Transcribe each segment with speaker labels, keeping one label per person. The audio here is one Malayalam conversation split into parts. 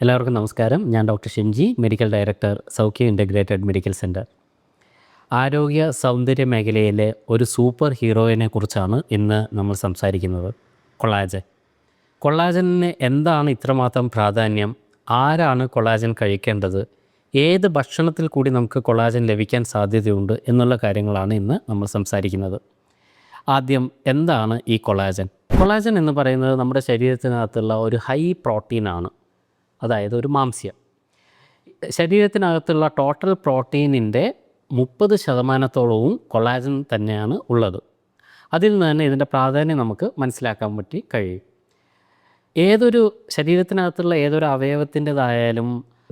Speaker 1: എല്ലാവർക്കും നമസ്കാരം. ഞാൻ doctor Shinji, medical director Saukhya integrated medical centre. ആരോഗ്യ സൗന്ദര്യ മേഖലയിലെ ഒരു സൂപ്പർ ഹീറോയിനെ കുറിച്ചാണ് ഇന്ന് നമ്മൾ സംസാരിക്കുന്നത്. കൊളാജൻ. കൊളാജനിന് എന്താണ് ഇത്രമാത്രം പ്രാധാന്യം? ആരാണ് കൊളാജൻ കഴിക്കേണ്ടത്? ഏത് ഭക്ഷണത്തിൽ കൂടി നമുക്ക് കൊളാജൻ ലഭിക്കാൻ സാധ്യതയുണ്ട് എന്നുള്ള കാര്യങ്ങളാണ് ഇന്ന് നമ്മൾ സംസാരിക്കുന്നത്. ആദ്യം, എന്താണ് ഈ കൊളാജൻ? കൊളാജൻ എന്ന് പറയുന്നത് നമ്മുടെ ശരീരത്തിനകത്തുള്ള ഒരു ഹൈ പ്രോട്ടീനാണ്. അതായത് ഒരു മാംസ്യം. ശരീരത്തിനകത്തുള്ള ടോട്ടൽ പ്രോട്ടീനിൻ്റെ 30% കൊളാജൻ തന്നെയാണ് ഉള്ളത്. അതിൽ നിന്ന് തന്നെ ഇതിൻ്റെ പ്രാധാന്യം നമുക്ക് മനസ്സിലാക്കാൻ കഴിയും. ഏതൊരു ശരീരത്തിനകത്തുള്ള ഏതൊരു അവയവത്തിൻ്റെതായാലും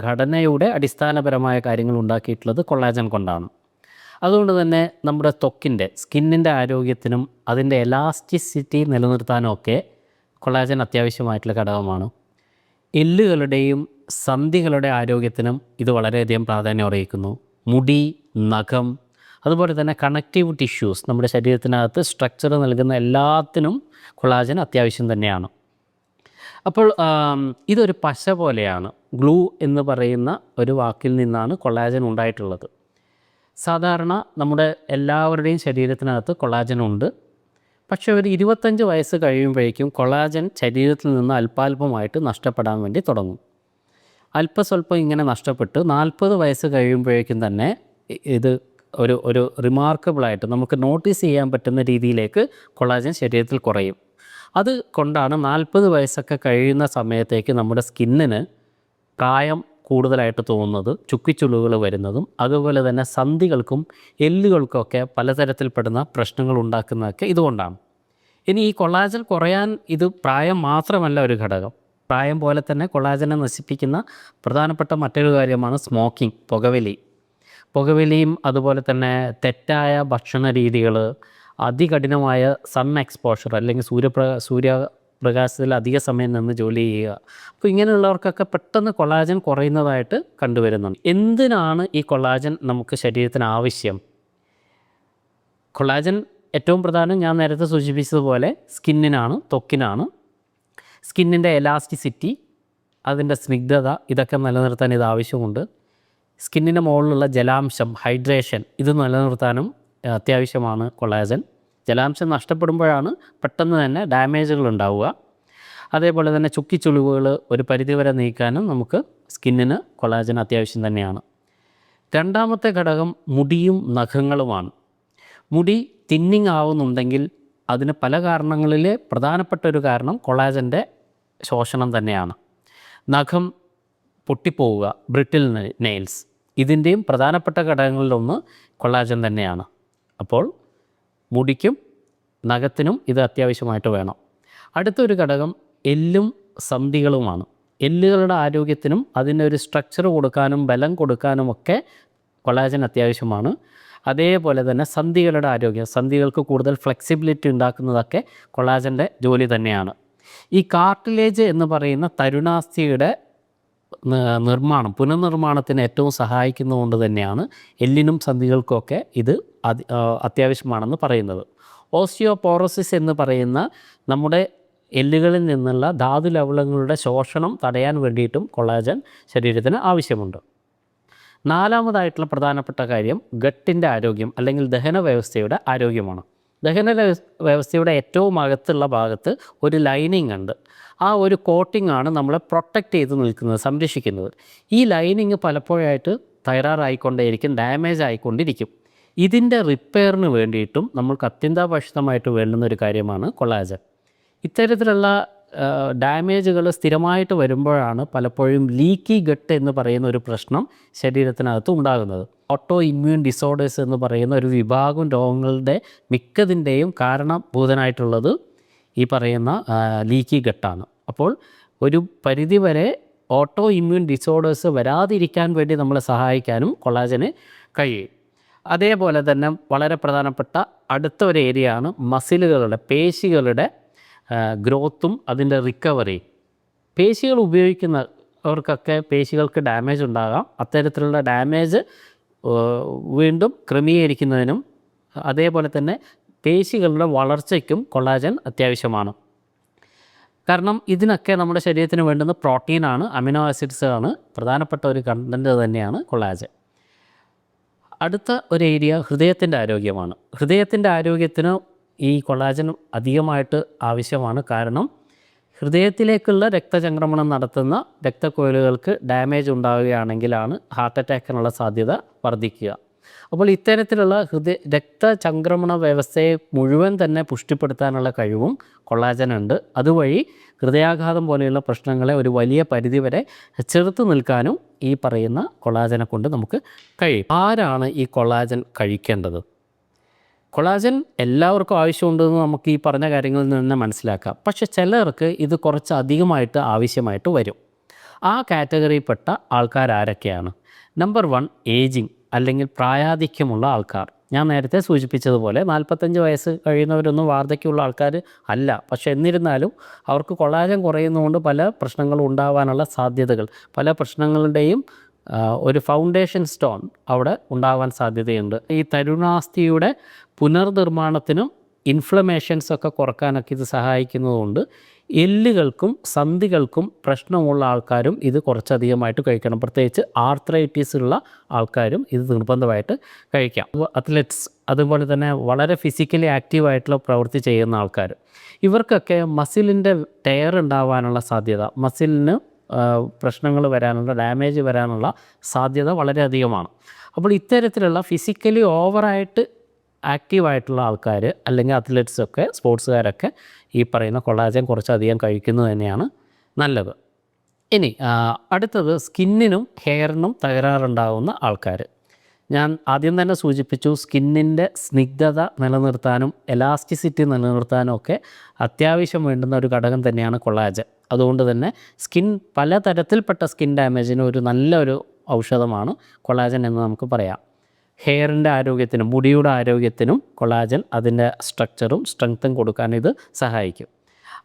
Speaker 1: ഘടനയുടെ അടിസ്ഥാനപരമായ കാര്യങ്ങൾ ഉണ്ടാക്കിയിട്ടുള്ളത് കൊളാജൻ കൊണ്ടാണ്. അതുകൊണ്ട് തന്നെ നമ്മുടെ സ്കിന്നിൻ്റെ ആരോഗ്യത്തിനും അതിൻ്റെ എലാസ്റ്റിസിറ്റി നിലനിർത്താനും ഒക്കെ കൊളാജൻ അത്യാവശ്യമായിട്ടുള്ള ഘടകമാണ്. എല്ലുകളുടെയും സന്ധികളുടെ ആരോഗ്യത്തിനും ഇത് വളരെയധികം പ്രാധാന്യം അർഹിക്കുന്നു. മുടി, നഖം, അതുപോലെ തന്നെ കണക്റ്റീവ് ടിഷ്യൂസ്, നമ്മുടെ ശരീരത്തിനകത്ത് സ്ട്രക്ചർ നൽകുന്ന എല്ലാത്തിനും കൊളാജൻ അത്യാവശ്യം തന്നെയാണ്. അപ്പോൾ ഇതൊരു പശ പോലെയാണ്. ഗ്ലൂ എന്ന് പറയുന്ന ഒരു വാക്കിൽ നിന്നാണ് കൊളാജൻ ഉണ്ടായിട്ടുള്ളത്. സാധാരണ നമ്മുടെ എല്ലാവരുടെയും ശരീരത്തിനകത്ത് കൊളാജൻ ഉണ്ട്. പക്ഷേ ഒരു 25 വയസ്സ് കഴിയുമ്പോഴേക്കും കൊളാജൻ ശരീരത്തിൽ നിന്ന് അല്പാൽപമായിട്ട് നഷ്ടപ്പെടാൻ വേണ്ടി തുടങ്ങും. അല്പസ്വല്പം ഇങ്ങനെ നഷ്ടപ്പെട്ട് 40 വയസ്സ് കഴിയുമ്പോഴേക്കും തന്നെ ഇത് ഒരു റിമാർക്കബിളായിട്ട് നമുക്ക് നോട്ടീസ് ചെയ്യാൻ പറ്റുന്ന രീതിയിലേക്ക് കൊളാജൻ ശരീരത്തിൽ കുറയും. അത് കൊണ്ടാണ് 40 വയസ്സൊക്കെ കഴിയുന്ന സമയത്തേക്ക് നമ്മുടെ സ്കിന്നിന് പ്രായം കൂടുതലായിട്ട് തോന്നുന്നത്, ചുക്കിച്ചുളുകൾ വരുന്നതും, അതുപോലെ തന്നെ സന്ധികൾക്കും എല്ലുകൾക്കൊക്കെ പലതരത്തിൽപ്പെടുന്ന പ്രശ്നങ്ങൾ ഉണ്ടാക്കുന്നതൊക്കെ ഇതുകൊണ്ടാണ്. ഇനി ഈ കൊളാജൻ കുറയാൻ ഇത് പ്രായം മാത്രമല്ല ഒരു ഘടകം. പ്രായം പോലെ തന്നെ കൊളാജനെ നശിപ്പിക്കുന്ന പ്രധാനപ്പെട്ട മറ്റൊരു കാര്യമാണ് സ്മോക്കിംഗ്, പുകവലിയും അതുപോലെ തന്നെ തെറ്റായ ഭക്ഷണ രീതികൾ, അതികഠിനമായ സൺ എക്സ്പോഷർ അല്ലെങ്കിൽ സൂര്യപ്രകാശത്തിൽ അധിക സമയം നിന്ന് ജോലി ചെയ്യുക. അപ്പോൾ ഇങ്ങനെയുള്ളവർക്കൊക്കെ പെട്ടെന്ന് കൊളാജൻ കുറയുന്നതായിട്ട് കണ്ടുവരുന്നുണ്ട്. എന്തിനാണ് ഈ കൊളാജൻ നമുക്ക് ശരീരത്തിന് ആവശ്യം? കൊളാജൻ ഏറ്റവും പ്രധാനം ഞാൻ നേരത്തെ സൂചിപ്പിച്ചതുപോലെ ത്വക്കിനാണ്. സ്കിന്നിൻ്റെ എലാസ്റ്റിസിറ്റി, അതിൻ്റെ സ്നിഗ്ധത, ഇതൊക്കെ നിലനിർത്താൻ ഇത് ആവശ്യമുണ്ട്. സ്കിന്നിൻ്റെ മുകളിലുള്ള ജലാംശം, ഹൈഡ്രേഷൻ, ഇത് നിലനിർത്താനും അത്യാവശ്യമാണ് കൊളാജൻ. ജലാംശം നഷ്ടപ്പെടുമ്പോഴാണ് പെട്ടെന്ന് തന്നെ ഡാമേജുകൾ ഉണ്ടാവുക. അതേപോലെ തന്നെ ചുക്കിച്ചുളിവുകൾ ഒരു പരിധിവരെ നീക്കാനും നമുക്ക് സ്കിന്നിന് കൊളാജൻ അത്യാവശ്യം തന്നെയാണ്. രണ്ടാമത്തെ ഘടകം മുടിയും നഖങ്ങളുമാണ്. മുടി തിന്നിങ് ആവുന്നുണ്ടെങ്കിൽ അതിന് പല കാരണങ്ങളിൽ പ്രധാനപ്പെട്ട ഒരു കാരണം കൊളാജൻ്റെ ശോഷണം തന്നെയാണ്. നഖം പൊട്ടിപ്പോവുക, ബ്രിട്ടിൽ നെയിൽസ്, ഇതിൻ്റെയും പ്രധാനപ്പെട്ട ഘടകങ്ങളിലൊന്ന് കൊളാജൻ തന്നെയാണ്. അപ്പോൾ മുടിക്കും നഖത്തിനും ഇത് അത്യാവശ്യമായിട്ട് വേണം. അടുത്തൊരു ഘടകം എല്ലും സന്ധികളുമാണ്. എല്ലുകളുടെ ആരോഗ്യത്തിനും അതിൻ്റെ ഒരു സ്ട്രക്ചർ കൊടുക്കാനും ബലം കൊടുക്കാനുമൊക്കെ കൊളാജൻ അത്യാവശ്യമാണ്. അതേപോലെ തന്നെ സന്ധികളുടെ ആരോഗ്യം, സന്ധികൾക്ക് കൂടുതൽ ഫ്ലെക്സിബിലിറ്റി ഉണ്ടാക്കുന്നതൊക്കെ കൊളാജൻ്റെ ജോലി തന്നെയാണ്. ഈ കാർട്ടിലേജ് എന്ന് പറയുന്ന തരുണാസ്ഥിയുടെ പുനർനിർമ്മാണത്തിന് ഏറ്റവും സഹായിക്കുന്നതുകൊണ്ട് തന്നെയാണ് എല്ലിനും സന്ധികൾക്കൊക്കെ ഇത് അത്യാവശ്യമാണെന്ന് പറയുന്നത്. ഓസ്റ്റിയോപോറോസിസ് എന്ന് പറയുന്ന നമ്മുടെ എല്ലുകളിൽ നിന്നുള്ള ധാതു ലവണങ്ങളുടെ ശോഷണം തടയാൻ വേണ്ടിയിട്ടും കൊളാജൻ ശരീരത്തിന് ആവശ്യമുണ്ട്. നാലാമതായിട്ടുള്ള പ്രധാനപ്പെട്ട കാര്യം ഗട്ടിൻ്റെ ആരോഗ്യം അല്ലെങ്കിൽ ദഹന വ്യവസ്ഥയുടെ ആരോഗ്യമാണ്. ദഹന വ്യവസ്ഥയുടെ ഏറ്റവും അകത്തുള്ള ഭാഗത്ത് ഒരു ലൈനിങ് ഉണ്ട്. ആ ഒരു കോട്ടിംഗ് ആണ് നമ്മളെ പ്രൊട്ടക്റ്റ് ചെയ്ത് നിൽക്കുന്നത്, സംരക്ഷിക്കുന്നത്. ഈ ലൈനിങ് പലപ്പോഴായിട്ട് തകരാറായിക്കൊണ്ടേയിരിക്കും, ഡാമേജ് ആയിക്കൊണ്ടിരിക്കും. ഇതിൻ്റെ റിപ്പയറിന് വേണ്ടിയിട്ടും നമ്മൾക്ക് അത്യന്താപേക്ഷിതമായിട്ട് വേണ്ടുന്ന ഒരു കാര്യമാണ് കൊളാജൻ. ഇത്തരത്തിലുള്ള ഡാമേജുകൾ സ്ഥിരമായിട്ട് വരുമ്പോഴാണ് പലപ്പോഴും ലീക്കി ഗട്ട് എന്ന് പറയുന്ന ഒരു പ്രശ്നം ശരീരത്തിനകത്ത് ഉണ്ടാകുന്നത്. ഓട്ടോ ഇമ്മ്യൂൺ ഡിസോർഡേഴ്സ് എന്ന് പറയുന്ന ഒരു വിഭാഗം രോഗങ്ങളുടെ മിക്കതിൻ്റെയും കാരണഭൂതനായിട്ടുള്ളത് ഈ പറയുന്ന ലീക്കി ഗട്ടാണ്. അപ്പോൾ ഒരു പരിധിവരെ ഓട്ടോ ഇമ്മ്യൂൺ ഡിസോർഡേഴ്സ് വരാതിരിക്കാൻ വേണ്ടി നമ്മളെ സഹായിക്കാനും കൊളാജന് കഴിയും. അതേപോലെ തന്നെ വളരെ പ്രധാനപ്പെട്ട അടുത്ത ഒരു ഏരിയയാണ് പേശികളുടെ ഗ്രോത്തും അതിൻ്റെ റിക്കവറി. പേശികൾ ഉപയോഗിക്കുന്നവർക്കൊക്കെ പേശികൾക്ക് ഡാമേജ് ഉണ്ടാകാം. അത്തരത്തിലുള്ള ഡാമേജ് വീണ്ടും ക്രമീകരിക്കുന്നതിനും അതേപോലെ തന്നെ പേശികളുടെ വളർച്ചയ്ക്കും കൊളാജൻ അത്യാവശ്യമാണ്. കാരണം ഇതിനൊക്കെ നമ്മുടെ ശരീരത്തിന് വേണ്ടുന്ന പ്രോട്ടീനാണ്, അമിനോ ആസിഡ്സ് ആണ്, പ്രധാനപ്പെട്ട ഒരു കണ്ടൻറ്റ് തന്നെയാണ് കൊളാജൻ. അടുത്ത ഒരു ഏരിയ ഹൃദയത്തിൻ്റെ ആരോഗ്യമാണ്. ഹൃദയത്തിൻ്റെ ആരോഗ്യത്തിന് ഈ കൊളാജൻ അധികമായിട്ട് ആവശ്യമാണ്. കാരണം ഹൃദയത്തിലേക്കുള്ള രക്തചംക്രമണം നടത്തുന്ന രക്തക്കുഴലുകൾക്ക് ഡാമേജ് ഉണ്ടാവുകയാണെങ്കിലാണ് ഹാർട്ട് അറ്റാക്കിനുള്ള സാധ്യത വർദ്ധിക്കുക. അപ്പോൾ ഇത്തരത്തിലുള്ള രക്തചംക്രമണ വ്യവസ്ഥയെ മുഴുവൻ തന്നെ പുഷ്ടിപ്പെടുത്താനുള്ള കഴിവും കൊളാജനുണ്ട്. അതുവഴി ഹൃദയാഘാതം പോലെയുള്ള പ്രശ്നങ്ങളെ ഒരു വലിയ പരിധിവരെ ചെറുത്ത് നിൽക്കാനും ഈ പറയുന്ന കൊളാജനെ കൊണ്ട് നമുക്ക് കഴിയും. ആരാണ് ഈ കൊളാജൻ കഴിക്കേണ്ടത്? കൊളാജൻ എല്ലാവർക്കും ആവശ്യമുണ്ടെന്ന് നമുക്ക് ഈ പറഞ്ഞ കാര്യങ്ങളിൽ നിന്ന് മനസ്സിലാക്കാം. പക്ഷെ ചിലർക്ക് ഇത് കുറച്ച് അധികമായിട്ട് ആവശ്യമായിട്ട് വരും. ആ കാറ്റഗറിയിൽപ്പെട്ട ആൾക്കാരാരൊക്കെയാണ്? നമ്പർ 1, ഏജിങ് അല്ലെങ്കിൽ പ്രായാധിക്യമുള്ള ആൾക്കാർ. ഞാൻ നേരത്തെ സൂചിപ്പിച്ചതുപോലെ 45 വയസ്സ് കഴിയുന്നവരൊന്നും വാർദ്ധക്യമുള്ള ആൾക്കാർ അല്ല. പക്ഷേ എന്നിരുന്നാലും അവർക്ക് കൊളാജൻ കുറയുന്നതുകൊണ്ട് പല പ്രശ്നങ്ങളും ഉണ്ടാവാനുള്ള സാധ്യതകൾ, പല പ്രശ്നങ്ങളുടെയും ഒരു ഫൗണ്ടേഷൻ സ്റ്റോൺ അവിടെ ഉണ്ടാവാൻ സാധ്യതയുണ്ട്. ഈ തരുണാസ്ഥിയുടെ പുനർനിർമ്മാണത്തിനും ഇൻഫ്ലമേഷൻസൊക്കെ കുറക്കാനൊക്കെ ഇത് സഹായിക്കുന്നതുകൊണ്ട് എല്ലുകൾക്കും സന്ധികൾക്കും പ്രശ്നമുള്ള ആൾക്കാരും ഇത് കുറച്ചധികമായിട്ട് കഴിക്കണം. പ്രത്യേകിച്ച് ആർത്രൈറ്റിസ് ഉള്ള ആൾക്കാരും ഇത് നിർബന്ധമായിട്ട് കഴിക്കാം. അത്ലറ്റ്സ്, അതുപോലെ തന്നെ വളരെ ഫിസിക്കലി ആക്റ്റീവായിട്ടുള്ള പ്രവൃത്തി ചെയ്യുന്ന ആൾക്കാർ, ഇവർക്കൊക്കെ മസിലിൻ്റെ ടയർ ഉണ്ടാവാനുള്ള സാധ്യത, മസിലിന് പ്രശ്നങ്ങൾ വരാനുള്ള, ഡാമേജ് വരാനുള്ള സാധ്യത വളരെയധികമാണ്. അപ്പോൾ ഇത്തരത്തിലുള്ള ഫിസിക്കലി ഓവറായിട്ട് ആക്റ്റീവായിട്ടുള്ള ആൾക്കാർ അല്ലെങ്കിൽ അത്ലറ്റ്സൊക്കെ, സ്പോർട്സുകാരൊക്കെ ഈ പറയുന്ന കൊളാജൻ കുറച്ചധികം കഴിക്കുന്നത് തന്നെയാണ് നല്ലത്. ഇനി അടുത്തത് സ്കിന്നിനും ഹെയറിനും തകരാറുണ്ടാകുന്ന ആൾക്കാർ. ഞാൻ ആദ്യം തന്നെ സൂചിപ്പിച്ചു, സ്കിന്നിൻ്റെ സ്നിഗ്ധത നിലനിർത്താനും എലാസ്റ്റിസിറ്റി നിലനിർത്താനും ഒക്കെ അത്യാവശ്യം വേണ്ടുന്ന ഒരു ഘടകം തന്നെയാണ് കൊളാജൻ. അതുകൊണ്ട് തന്നെ പലതരത്തിൽപ്പെട്ട സ്കിൻ ഡാമേജിന് ഒരു നല്ലൊരു ഔഷധമാണ് കൊളാജൻ എന്ന് നമുക്ക് പറയാം. ഹെയറിൻ്റെ ആരോഗ്യത്തിനും മുടിയുടെ ആരോഗ്യത്തിനും കൊളാജൻ അതിൻ്റെ സ്ട്രക്ചറും സ്ട്രെങ്ത്തും കൊടുക്കാൻ ഇത് സഹായിക്കും.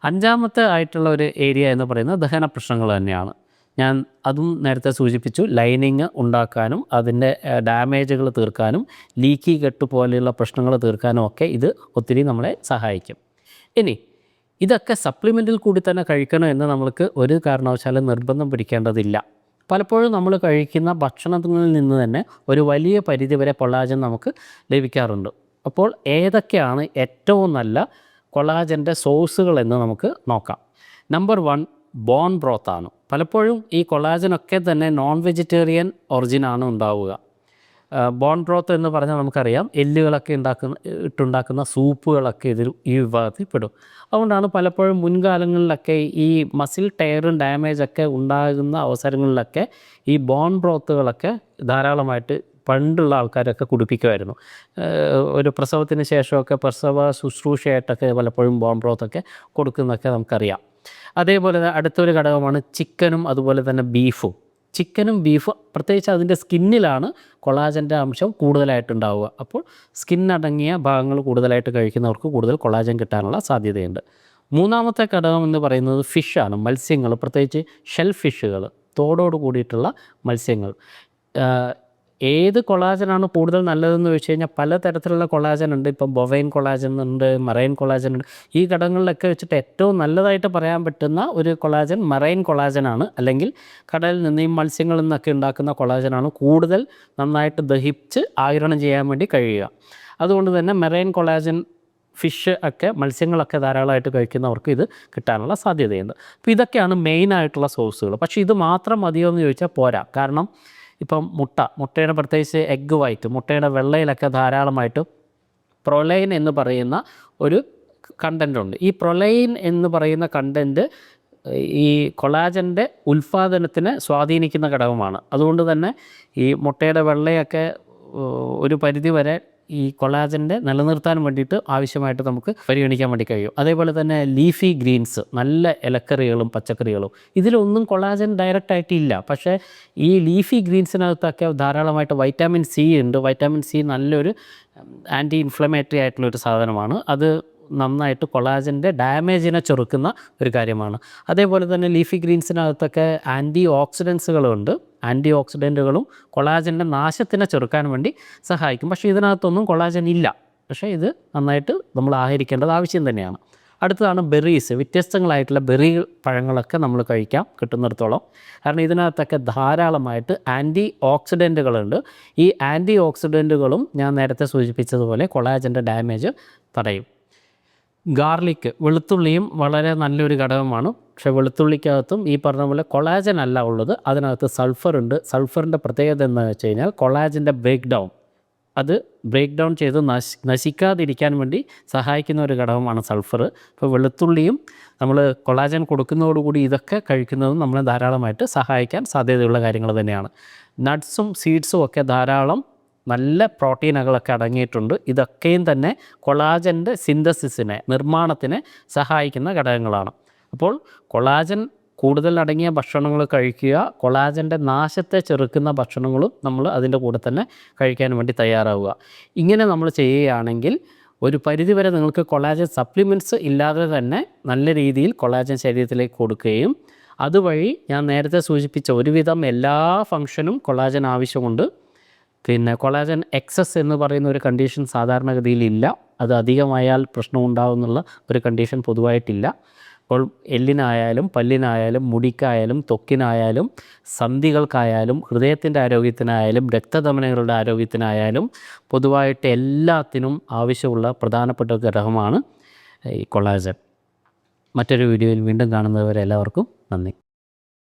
Speaker 1: അഞ്ചാമത്തെ ആയിട്ടുള്ള ഒരു ഏരിയ എന്ന് പറയുന്നത് ദഹന പ്രശ്നങ്ങൾ തന്നെയാണ്. ഞാൻ അതും നേരത്തെ സൂചിപ്പിച്ചു. ലൈനിങ് ഉണ്ടാക്കാനും അതിൻ്റെ ഡാമേജുകൾ തീർക്കാനും ലീക്കി കെട്ട് പോലെയുള്ള പ്രശ്നങ്ങൾ തീർക്കാനും ഒക്കെ ഇത് ഒത്തിരി നമ്മളെ സഹായിക്കും. ഇനി ഇതൊക്കെ സപ്ലിമെൻറ്റിൽ കൂടി തന്നെ കഴിക്കണം എന്ന് നമ്മൾക്ക് ഒരു കാരണവശാലും നിർബന്ധം പിടിക്കേണ്ടതില്ല. പലപ്പോഴും നമ്മൾ കഴിക്കുന്ന ഭക്ഷണങ്ങളിൽ നിന്ന് തന്നെ ഒരു വലിയ പരിധിവരെ കൊളാജൻ നമുക്ക് ലഭിക്കാറുണ്ട്. അപ്പോൾ ഏതൊക്കെയാണ് ഏറ്റവും നല്ല കൊളാജൻ്റെ സോഴ്സുകൾ എന്ന് നമുക്ക് നോക്കാം. നമ്പർ 1, ബോൺ ബ്രോത്താണ്. പലപ്പോഴും ഈ കൊളാജനൊക്കെ തന്നെ നോൺ വെജിറ്റേറിയൻ ഒറിജിനാണ് ഉണ്ടാവുക. ബോൺ ബ്രോത്ത് എന്ന് പറഞ്ഞാൽ നമുക്കറിയാം, എല്ലുകളൊക്കെ ഇട്ടുണ്ടാക്കുന്ന സൂപ്പുകളൊക്കെ ഈ വിഭാഗത്തിൽ പെടും. അതുകൊണ്ടാണ് പലപ്പോഴും മുൻകാലങ്ങളിലൊക്കെ ഈ മസിൽ ടയറും ഡാമേജൊക്കെ ഉണ്ടാകുന്ന അവസരങ്ങളിലൊക്കെ ഈ ബോൺ ബ്രോത്തുകളൊക്കെ ധാരാളമായിട്ട് പണ്ടുള്ള ആൾക്കാരൊക്കെ കുടിപ്പിക്കുമായിരുന്നു. ഒരു പ്രസവത്തിന് ശേഷമൊക്കെ പ്രസവ ശുശ്രൂഷയായിട്ടൊക്കെ പലപ്പോഴും ബോൺ ബ്രോത്തൊക്കെ കൊടുക്കുന്നതൊക്കെ നമുക്കറിയാം. അതേപോലെ അടുത്തൊരു ഘടകമാണ് ചിക്കനും അതുപോലെ തന്നെ ബീഫും. ചിക്കനും ബീഫും പ്രത്യേകിച്ച് അതിൻ്റെ സ്കിന്നിലാണ് കൊളാജൻ്റെ അംശം കൂടുതലായിട്ടുണ്ടാവുക. അപ്പോൾ സ്കിന്നടങ്ങിയ ഭാഗങ്ങൾ കൂടുതലായിട്ട് കഴിക്കുന്നവർക്ക് കൂടുതൽ കൊളാജൻ കിട്ടാനുള്ള സാധ്യതയുണ്ട്. മൂന്നാമത്തെ ഘടകം എന്ന് പറയുന്നത് ഫിഷാണ്, മത്സ്യങ്ങൾ, പ്രത്യേകിച്ച് ഷെൽ ഫിഷുകൾ, തോടോട് കൂടിയിട്ടുള്ള മത്സ്യങ്ങൾ. ഏത് കൊളാജനാണ് കൂടുതൽ നല്ലതെന്ന് ചോദിച്ചു കഴിഞ്ഞാൽ പലതരത്തിലുള്ള കൊളാജൻ ഉണ്ട്. ഇപ്പം ബൊവൈൻ കൊളാജൻ ഉണ്ട്, മറൈൻ കൊളാജൻ ഉണ്ട്. ഈ ഘടകങ്ങളിലൊക്കെ വെച്ചിട്ട് ഏറ്റവും നല്ലതായിട്ട് പറയാൻ പറ്റുന്ന ഒരു കൊളാജൻ മറൈൻ കൊളാജനാണ്. അല്ലെങ്കിൽ കടലിൽ നിന്ന് ഈ മത്സ്യങ്ങളിൽ നിന്നൊക്കെ ഉണ്ടാക്കുന്ന കൊളാജനാണ് കൂടുതൽ നന്നായിട്ട് ദഹിച്ച് ആഗിരണം ചെയ്യാൻ വേണ്ടി കഴിയുക. അതുകൊണ്ട് തന്നെ മറൈൻ കൊളാജൻ, ഫിഷ് ഒക്കെ, മത്സ്യങ്ങളൊക്കെ ധാരാളമായിട്ട് കഴിക്കുന്നവർക്ക് ഇത് കിട്ടാനുള്ള സാധ്യതയുണ്ട്. അപ്പോൾ ഇതൊക്കെയാണ് മെയിനായിട്ടുള്ള സോഴ്സുകൾ. പക്ഷേ ഇത് മാത്രം മതിയോ എന്ന് ചോദിച്ചാൽ പോരാ. കാരണം ഇപ്പം മുട്ടയുടെ പ്രത്യേകിച്ച് എഗ്ഗ് വൈറ്റ്, മുട്ടയുടെ വെള്ളയിലൊക്കെ ധാരാളമായിട്ട് പ്രൊലൈൻ എന്ന് പറയുന്ന ഒരു കണ്ടൻ്റ് ഉണ്ട്. ഈ പ്രൊലൈൻ എന്ന് പറയുന്ന കണ്ടൻറ്റ് ഈ കൊളാജൻ്റെ ഉൽപ്പാദനത്തിനെ സ്വാധീനിക്കുന്ന ഘടകമാണ്. അതുകൊണ്ട് തന്നെ ഈ മുട്ടയുടെ വെള്ളയൊക്കെ ഒരു പരിധിവരെ ഈ കൊളാജൻ്റെ നിലനിർത്താൻ വേണ്ടിയിട്ട് ആവശ്യമായിട്ട് നമുക്ക് പരിഗണിക്കാൻ വേണ്ടി കഴിയും. അതേപോലെ തന്നെ ലീഫി ഗ്രീൻസ്, നല്ല ഇലക്കറികളും പച്ചക്കറികളും, ഇതിലൊന്നും കൊളാജൻ ഡയറക്റ്റായിട്ട് ഇല്ല. പക്ഷേ ഈ ലീഫി ഗ്രീൻസിനകത്തൊക്കെ ധാരാളമായിട്ട് വൈറ്റാമിൻ സി ഉണ്ട്. വൈറ്റാമിൻ സി നല്ലൊരു ആൻറ്റി ഇൻഫ്ലമേറ്ററി ആയിട്ടുള്ളൊരു സാധനമാണ്. അത് നന്നായിട്ട് കൊളാജൻ്റെ ഡാമേജിനെ ചെറുക്കുന്ന ഒരു കാര്യമാണ്. അതേപോലെ തന്നെ ലീഫി ഗ്രീൻസിനകത്തൊക്കെ ആൻറ്റി ഓക്സിഡൻസുകളുണ്ട്. ആൻറ്റി ഓക്സിഡൻറ്റുകളും കൊളാജൻ്റെ നാശത്തിനെ ചെറുക്കാൻ വേണ്ടി സഹായിക്കും. പക്ഷേ ഇതിനകത്തൊന്നും കൊളാജൻ ഇല്ല. പക്ഷേ ഇത് നന്നായിട്ട് നമ്മൾ ആഹരിക്കേണ്ടത് ആവശ്യം തന്നെയാണ്. അടുത്തതാണ് ബെറീസ്. വ്യത്യസ്തങ്ങളായിട്ടുള്ള ബെറി പഴങ്ങളൊക്കെ നമ്മൾ കഴിക്കാം കിട്ടുന്നിടത്തോളം. കാരണം ഇതിനകത്തൊക്കെ ധാരാളമായിട്ട് ആൻറ്റി ഓക്സിഡൻറ്റുകളുണ്ട്. ഈ ആൻറ്റി ഓക്സിഡൻറ്റുകളും ഞാൻ നേരത്തെ സൂചിപ്പിച്ചതുപോലെ കൊളാജൻ്റെ ഡാമേജ് തടയും. ഗാർലിക്, വെളുത്തുള്ളിയും വളരെ നല്ലൊരു ഘടകമാണ്. പക്ഷേ വെളുത്തുള്ളിക്കകത്തും ഈ പറഞ്ഞ പോലെ കൊളാജൻ അല്ല ഉള്ളത്, അതിനകത്ത് സൾഫർ ഉണ്ട്. സൾഫറിൻ്റെ പ്രത്യേകത എന്താണെന്ന് വെച്ച് കഴിഞ്ഞാൽ കൊളാജൻ്റെ ബ്രേക്ക് ഡൗൺ ചെയ്ത് നശിക്കാതിരിക്കാൻ വേണ്ടി സഹായിക്കുന്ന ഒരു ഘടകമാണ് സൾഫർ. അപ്പോൾ വെളുത്തുള്ളിയും നമ്മൾ കൊളാജൻ കൊടുക്കുന്നതോടുകൂടി ഇതൊക്കെ കഴിക്കുന്നതും നമ്മളെ ധാരാളമായിട്ട് സഹായിക്കാൻ സാധ്യതയുള്ള കാര്യങ്ങൾ തന്നെയാണ്. നട്ട്സും സീഡ്സും ഒക്കെ ധാരാളം നല്ല പ്രോട്ടീനുകളൊക്കെ അടങ്ങിയിട്ടുണ്ട്. ഇതൊക്കെയും തന്നെ കൊളാജൻ്റെ നിർമ്മാണത്തിന് സഹായിക്കുന്ന ഘടകങ്ങളാണ്. അപ്പോൾ കൊളാജൻ കൂടുതൽ അടങ്ങിയ ഭക്ഷണങ്ങൾ കഴിക്കുക, കൊളാജൻ്റെ നാശത്തെ ചെറുക്കുന്ന ഭക്ഷണങ്ങളും നമ്മൾ അതിൻ്റെ കൂടെ തന്നെ കഴിക്കാൻ വേണ്ടി തയ്യാറാവുക. ഇങ്ങനെ നമ്മൾ ചെയ്യുകയാണെങ്കിൽ ഒരു പരിധിവരെ നിങ്ങൾക്ക് കൊളാജൻ സപ്ലിമെൻറ്റ്സ് ഇല്ലാതെ തന്നെ നല്ല രീതിയിൽ കൊളാജൻ ശരീരത്തിലേക്ക് കൊടുക്കുകയും അതുവഴി ഞാൻ നേരത്തെ സൂചിപ്പിച്ച ഒരുവിധം എല്ലാ ഫംഗ്ഷനും കൊളാജൻ ആവശ്യമുണ്ട്. പിന്നെ കൊളാജൻ എക്സസ് എന്ന് പറയുന്ന ഒരു കണ്ടീഷൻ സാധാരണഗതിയിലില്ല. അത് അധികമായാൽ പ്രശ്നമുണ്ടാകുന്നുള്ള ഒരു കണ്ടീഷൻ പൊതുവായിട്ടില്ല. അപ്പോൾ എല്ലിനായാലും പല്ലിനായാലും മുടിക്കായാലും ത്വക്കിനായാലും സന്ധികൾക്കായാലും ഹൃദയത്തിൻ്റെ ആരോഗ്യത്തിനായാലും രക്തധമനികളുടെ ആരോഗ്യത്തിനായാലും പൊതുവായിട്ട് എല്ലാത്തിനും ആവശ്യമുള്ള പ്രധാനപ്പെട്ട ഘടകമാണ് ഈ കൊളാജൻ. മറ്റൊരു വീഡിയോയിൽ വീണ്ടും കാണുന്നവരെ എല്ലാവർക്കും നന്ദി.